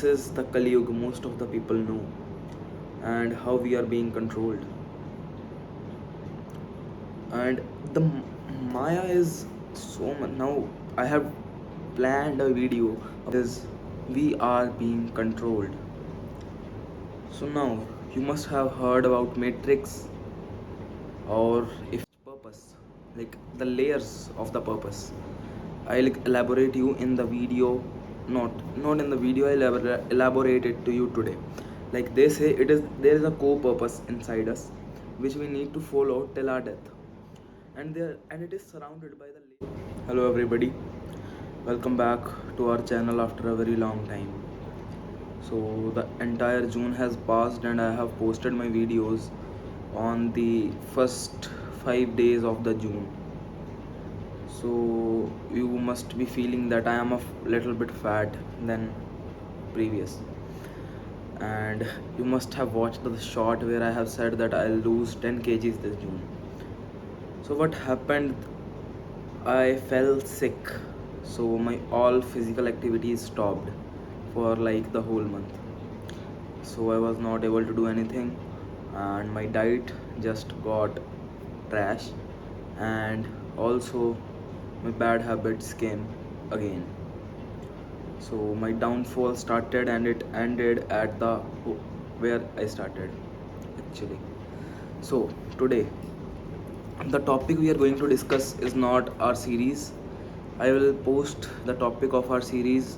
This is the Kali Yuga most of the people know, and how we are being controlled. And the Maya is so much. Now I have planned a video is we are being controlled. So now you must have heard about matrix, or if purpose, like the layers of the purpose. I'll elaborate you in the video, not in the video. I'll elaborate it to you today. Like they say, there is a co-purpose inside us, which we need to follow till our death, and it is surrounded by the. Hello everybody, welcome back to our channel after a very long time. So the entire June has passed, and I have posted my videos on the first 5 days of the June. So you must be feeling that I am a little bit fat than previous, and you must have watched the short where I have said that I'll lose 10 kgs this June. So what happened, I fell sick, so my all physical activities stopped for like the whole month. So I was not able to do anything, and my diet just got trash, and also my bad habits came again. So my downfall started, and it ended at the where I started actually. So today the topic we are going to discuss is not our series. I will post the topic of our series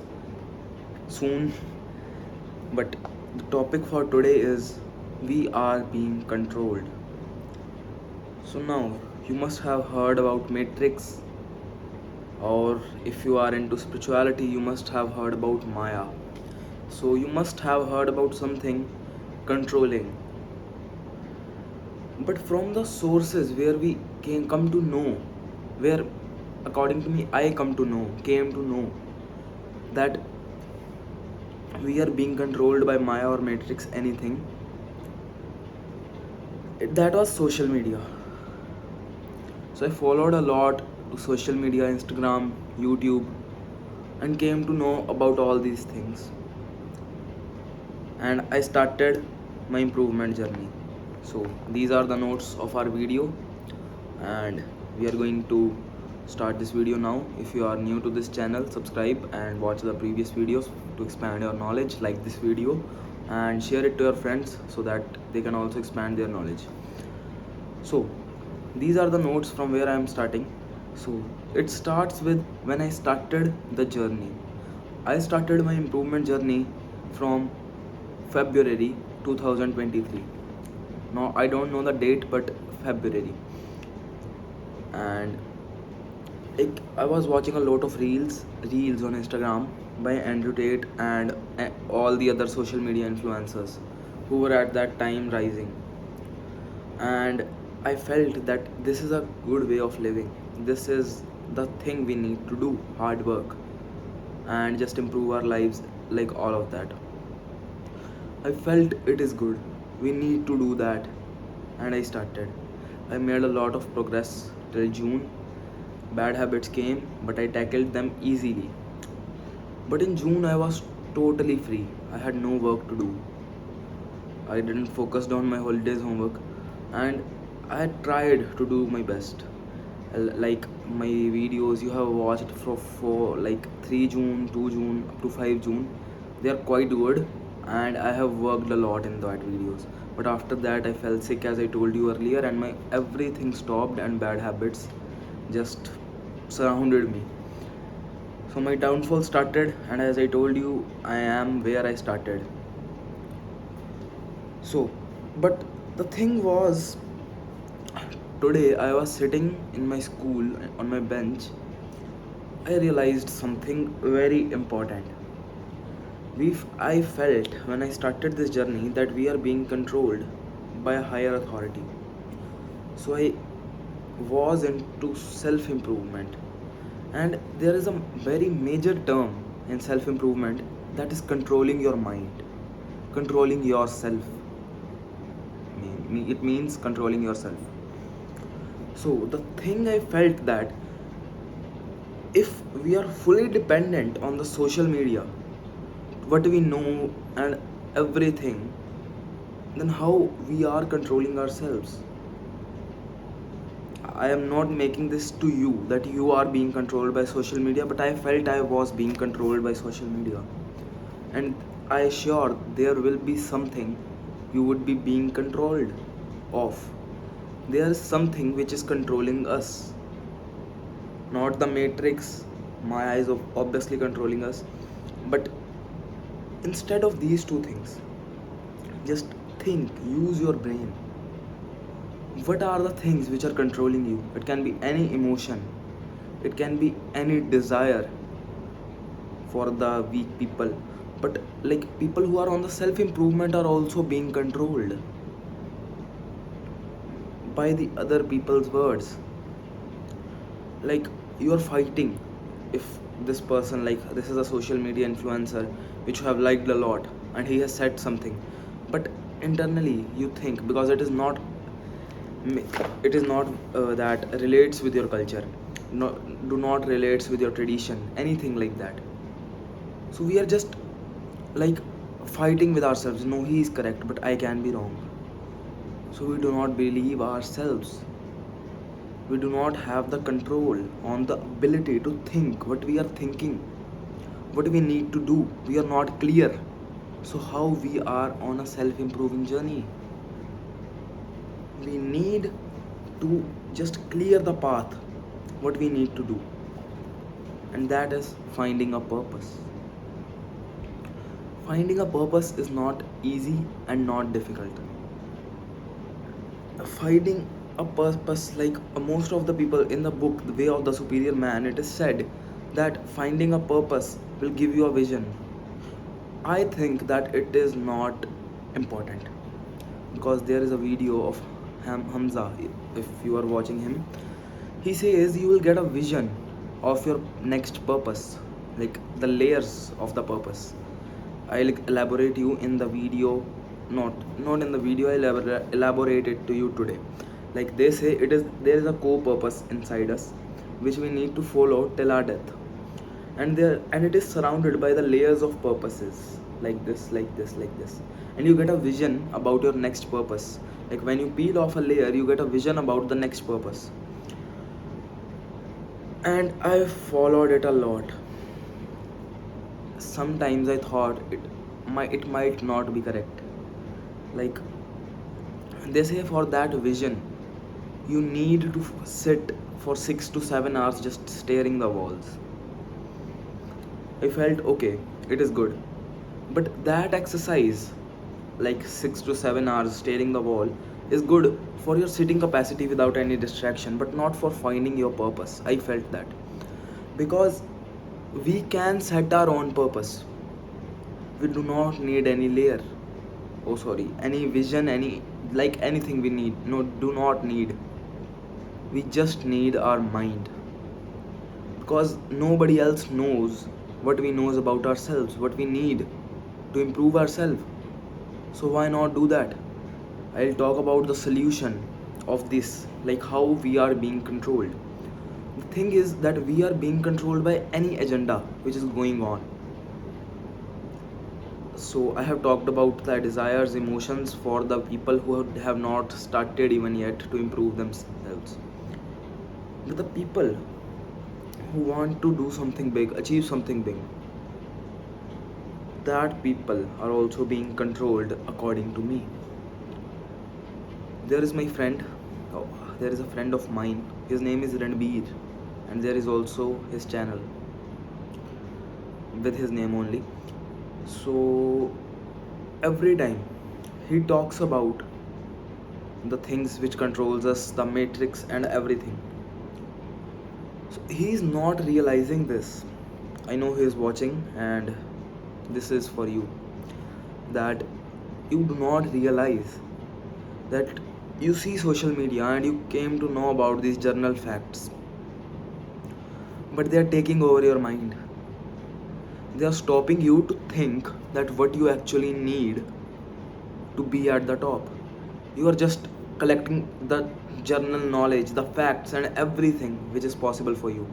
soon, but the topic for today is we are being controlled. So now you must have heard about matrix, or if you are into spirituality, you must have heard about Maya. So you must have heard about something controlling. But from the sources where we can come to know, where according to me I came to know that we are being controlled by Maya or matrix, anything, that was social media. So I followed a lot to social media, Instagram, YouTube, and came to know about all these things, and I started my improvement journey. So these are the notes of our video, and we are going to start this video now. If you are new to this channel, subscribe and watch the previous videos to expand your knowledge. Like this video and share it to your friends so that they can also expand their knowledge. So these are the notes from where I am starting. So it starts with when I started the journey. I started my improvement journey from February 2023. Now I don't know the date, but February. And I was watching a lot of reels on Instagram by Andrew Tate and all the other social media influencers who were at that time rising. And I felt that this is a good way of living. This is the thing we need to do, hard work, and just improve our lives, like all of that. I felt it is good. We need to do that, and I started. I made a lot of progress till June. Bad habits came, but I tackled them easily. But in June, I was totally free. I had no work to do. I didn't focus on my holidays homework, and I had tried to do my best. Like my videos you have watched for like 3 June, 2 June, up to 5 June, they are quite good, and I have worked a lot in that videos. But after that I fell sick, as I told you earlier, and my everything stopped, and bad habits just surrounded me. So my downfall started, and as I told you, I am where I started. So, but the thing was, today I was sitting in my school on my bench. I realized something very important. I felt when I started this journey that we are being controlled by a higher authority. So I was into self improvement, and there is a very major term in self improvement, that is controlling your mind, controlling yourself. It means controlling yourself. So the thing I felt that if we are fully dependent on the social media what we know and everything, then how we are controlling ourselves? I am not making this to you that you are being controlled by social media, but I felt I was being controlled by social media. And I assure there will be something you would be being controlled of. There is something which is controlling us, not the matrix, my eyes of obviously controlling us, but instead of these two things, just think, use your brain. What are the things which are controlling you? It can be any emotion, it can be any desire for the weak people, but like people who are on the self improvement are also being controlled by the other people's words. Like, you are fighting if this person, like this is a social media influencer which you have liked a lot, and he has said something, but internally you think, because it is not that relates with your culture, no, do not relates with your tradition, anything like that. So we are just like fighting with ourselves. No, he is correct, but I can be wrong. So we do not believe ourselves. We do not have the control on the ability to think what we are thinking, what we need to do. We are not clear. So how we are on a self improving journey? We need to just clear the path, what we need to do, and that is finding a purpose. Finding a purpose is not easy and not difficult. Finding a purpose, like most of the people in the book The Way of the Superior Man, it is said that finding a purpose will give you a vision. I think that it is not important, because there is a video of Hamza, if you are watching him. He says you will get a vision of your next purpose, like the layers of the purpose. I'll elaborate you in the video, not in the video, I'll elaborate it to you today. Like they say, there is a co-purpose inside us which we need to follow till our death, and it is surrounded by the layers of purposes, like this, like this, like this, and you get a vision about your next purpose. Like when you peel off a layer, you get a vision about the next purpose. And I followed it a lot. Sometimes I thought it might not be correct. Like they say, for that vision you need to sit for 6 to 7 hours just staring the walls. I felt okay, it is good, but that exercise, like 6 to 7 hours staring the wall, is good for your sitting capacity without any distraction, but not for finding your purpose. I felt that, because we can set our own purpose. We do not need any layer, any vision, anything we need. No, do not need. We just need our mind, because nobody else knows what we knows about ourselves, what we need to improve ourselves. So why not do that? I'll talk about the solution of this, like how we are being controlled. The thing is that we are being controlled by any agenda which is going on. So I have talked about the desires, emotions for the people who have not started even yet to improve themselves. But the people who want to do something big, achieve something big, that people are also being controlled according to me. There is my friend, there is a friend of mine, his name is Ranbir, and there is also his channel with his name only. So every time he talks about the things which controls us, the matrix and everything. So he is not realizing this. I know he is watching, and this is for you, that you do not realize that you see social media and you came to know about these journal facts, but they are taking over your mind. They are stopping you to think that what you actually need to be at the top. You are just collecting the journal knowledge, the facts and everything which is possible for you,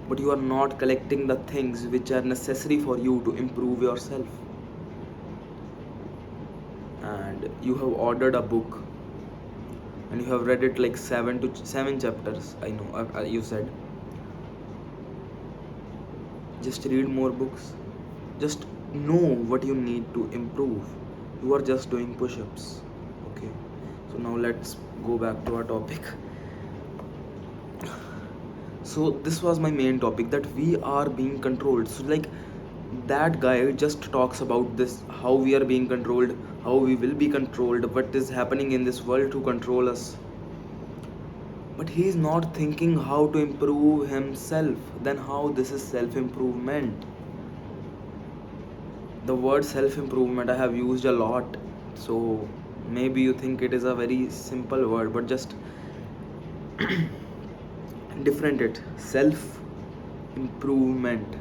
but you are not collecting the things which are necessary for you to improve yourself. and you have ordered a book and you have read it like 7 chapters. I know, you said just read more books, just know what you need to improve. You are just doing push-ups. Okay, so now let's go back to our topic. So this was my main topic, that we are being controlled. So like, that guy just talks about this, how we are being controlled, how we will be controlled, what is happening in this world to control us, but he is not thinking how to improve himself. Then how this is self improvement? The word self improvement I have used a lot, so maybe you think it is a very simple word, but just different it, self improvement,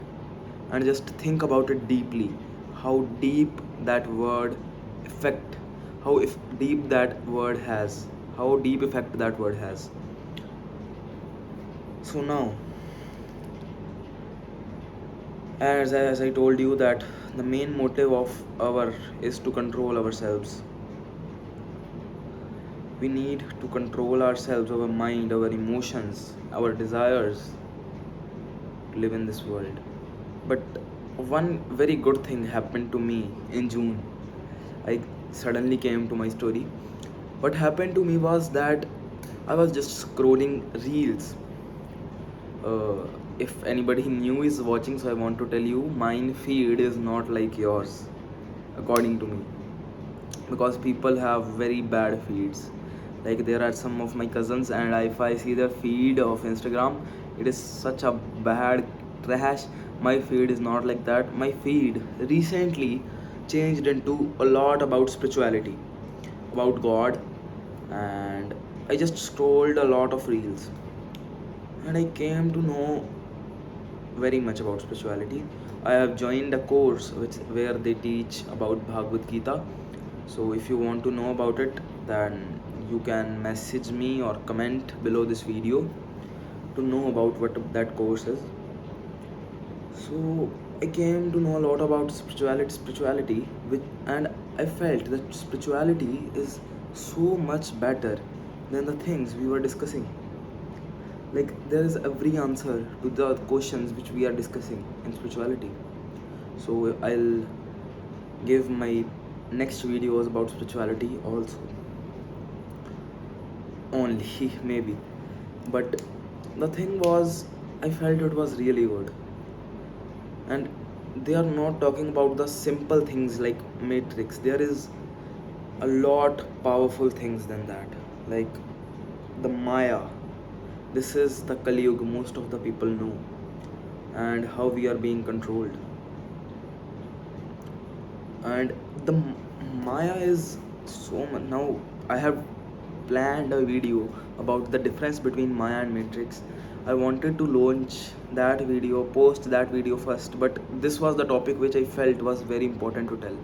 and just think about it deeply, how deep that word effect, how if deep that word has, how deep effect that word has. So now, as I told you, that the main motive of our is to control ourselves. We need to control ourselves, our mind, our emotions, our desires, to live in this world. But one very good thing happened to me in June. I suddenly came to my story. What happened to me was that I was just scrolling reels. uh, if anybody new is watching, so I want to tell you, mine feed is not like yours, according to me, because people have very bad feeds. Like, there are some of my cousins, and if I see their feed of Instagram, it is such a bad trash. My feed is not like that. My feed recently changed into a lot about spirituality, about God, and I just scrolled a lot of reels, and I came to know very much about spirituality. I have joined a course where they teach about Bhagavad Gita. So if you want to know about it, then you can message me or comment below this video to know about what that course is. So I came to know a lot about spirituality, and I felt that spirituality is so much better than the things we were discussing. Like, there is every answer to the questions which we are discussing in spirituality. So I'll give my next videos about spirituality also, only maybe. But the thing was, I felt it was really good, and they are not talking about the simple things like matrix. There is a lot powerful things than that, like the Maya. This is the Kali Yuga, most of the people know, and how we are being controlled. And the Maya is so much. Now I have planned a video about the difference between Maya and matrix. I wanted to launch that video, post that video first, but this was the topic which I felt was very important to tell.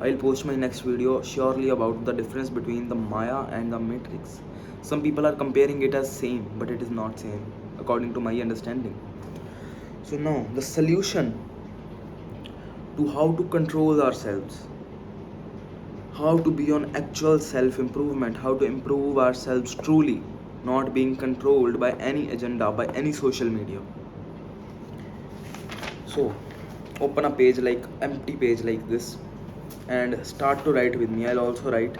I'll post my next video surely about the difference between the Maya and the matrix. Some people are comparing it as same, but it is not same according to my understanding. So now, the solution to how to control ourselves, how to be on actual self improvement, how to improve ourselves truly, not being controlled by any agenda, by any social media. So open a page, like empty page like this, and start to write with me. I'll also write,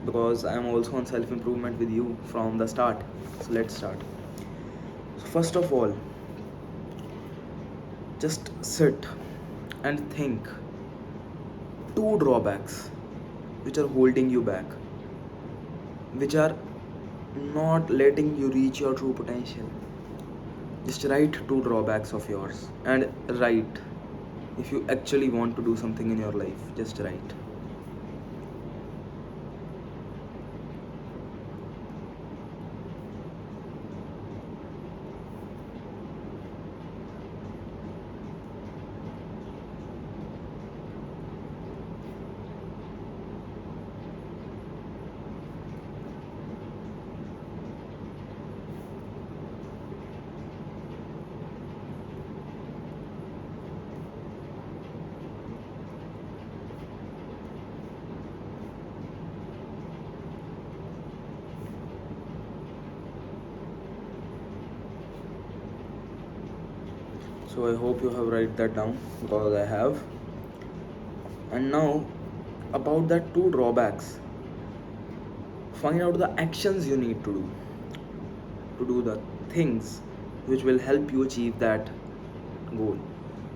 because I'm also on self improvement with you from the start. So let's start. So first of all, just sit and think two drawbacks which are holding you back, which are not letting you reach your true potential. Just write two drawbacks of yours, and write, if you actually want to do something in your life, just write. So I hope you have write that down, because I have. And now, about that two drawbacks, find out the actions you need to do the things which will help you achieve that goal.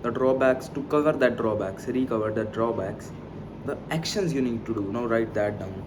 The drawbacks, to cover that drawbacks, recover the drawbacks, the actions you need to do. Now write that down.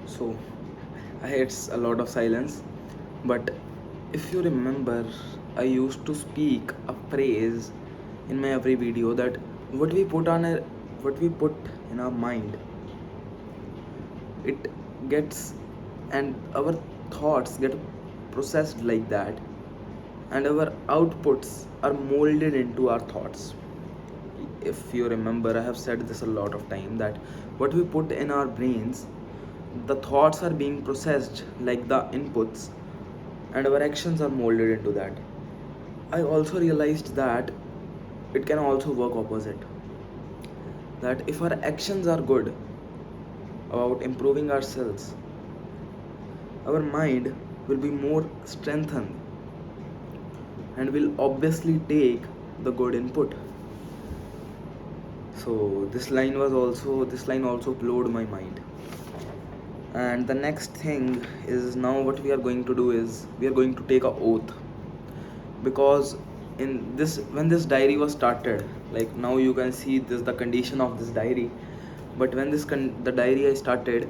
So it's a lot of silence, but if you remember, I used to speak a phrase in my every video that what we put on a what we put in our mind, it gets, and our thoughts get processed like that, and our outputs are molded into our thoughts. If you remember, I have said this a lot of time that what we put in our brains, the thoughts are being processed like the inputs, and our actions are molded into that. I also realized that it can also work opposite, that if our actions are good about improving ourselves, our mind will be more strengthened and will obviously take the good input. So this line also blowed my mind. And the next thing is, now what we are going to do is we are going to take a oath, because in this, when this diary was started, like now you can see this the condition of this diary, but when the diary I started,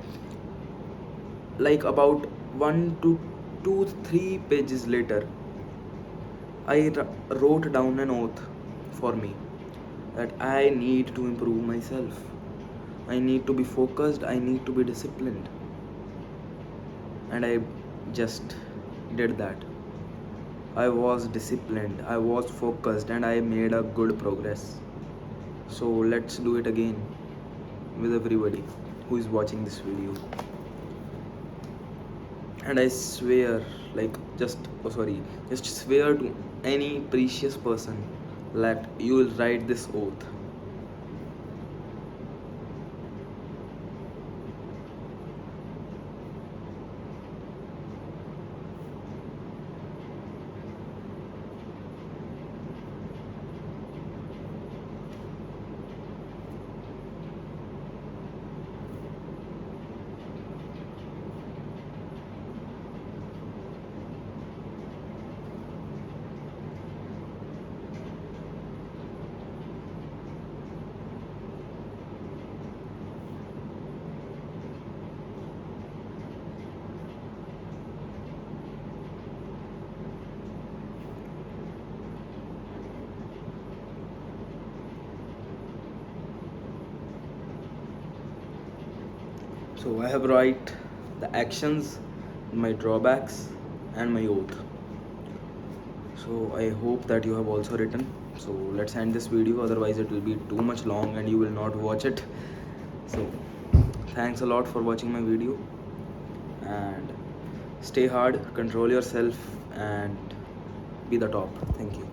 like about 1 to 2 3 pages later, I wrote down an oath for me that I need to improve myself, I need to be focused, I need to be disciplined. And I just did that. I was disciplined, I was focused, and I made a good progress. So let's do it again with everybody who is watching this video. And I swear, like, just swear to any precious person that you will write this oath. So I have write the actions, my drawbacks, and my oath. So I hope that you have also written. So let's end this video, otherwise it will be too much long and you will not watch it. So thanks a lot for watching my video, and stay hard, control yourself, and be the top. Thank you.